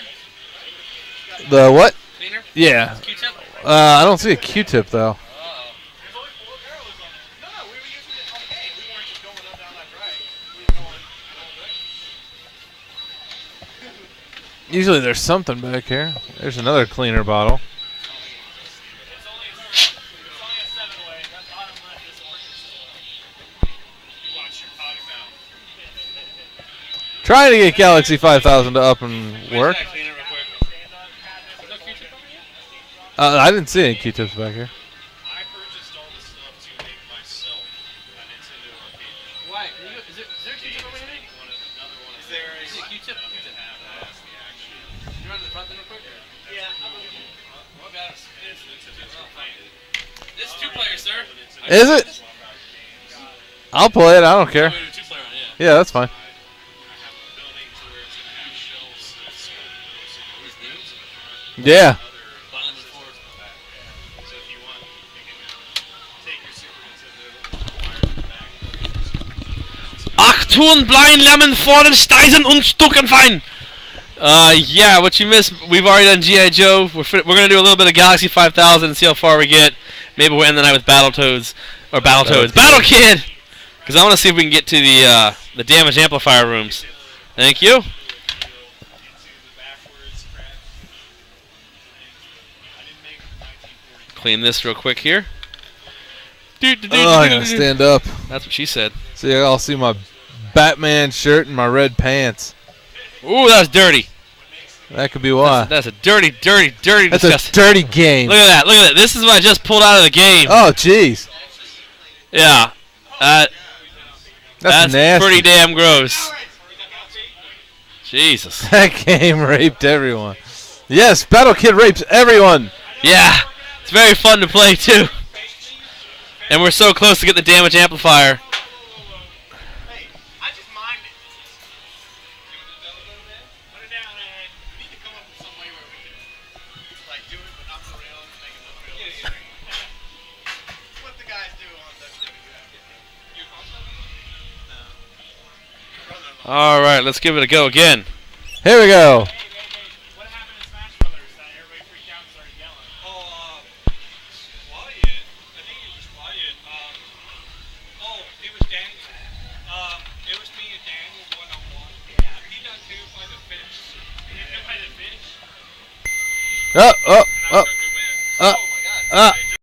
The what? Cleaner? Yeah. Q-tip? I don't see a Q-tip though. There's only 4 barrels on it. No, we were using it on game. We weren't just going up down that drag. We were going right. Usually there's something back here. There's another cleaner bottle. It's only a 7-way. That bottom left is one. You watch your potty mouth. Trying to get Galaxy 5000 to up and work. Clean it real quick. No Q-tip over here? I didn't see any Q-tips back here. I purchased all this stuff to make myself a Nintendo arcade. Why? Is there a Q-tip over here? Another one. Is there a Q-tip? That's the action. You run to the front then real quick? Yeah. What about us? This is 2-player, sir. Is it? I'll play it. I don't care. 2-player, Yeah, that's fine. I have a building to where it's going to have shelves that's Yeah. other so if you want, you can take your Super Nintendo and wire it back. Achtung, blind lemon, fallen Steisen und Stuckenfein. Yeah, what you missed, we've already done G.I. Joe. We're going to do a little bit of Galaxy 5000 and see how far we get. Maybe we'll end the night with Battletoads. Or Battletoads. Battle Kid! Because I want to see if we can get to the damage amplifier rooms. Thank you. Into the backwards crash. I didn't make the 1940. Clean this real quick here. Oh, I gotta stand up. That's what she said. See, I'll see my Batman shirt and my red pants. Ooh, that was dirty. That could be why. That's a dirty, dirty, dirty, That's disgusting. a dirty game. Look at that. Look at that. This is what I just pulled out of the game. Oh, jeez. Yeah. That's nasty. pretty damn gross. Jesus. That game raped everyone. Yes, Battle Kid rapes everyone. Yeah. It's very fun to play, too. And we're so close to get the damage amplifier. Hey, I just mined it. Put it down, man. We need to come up with some way where we can, like, do it, but not the rails, make it look real. What the guys do on WWF. No. All right, let's give it a go again. Here we go. What happened in Smash Brothers that everybody freaked out and started yelling? Wyatt. I think it was Wyatt. It was Dan. It was me and Daniel one-on-one. Yeah. He got two by the finish. He got by the finish. Oh,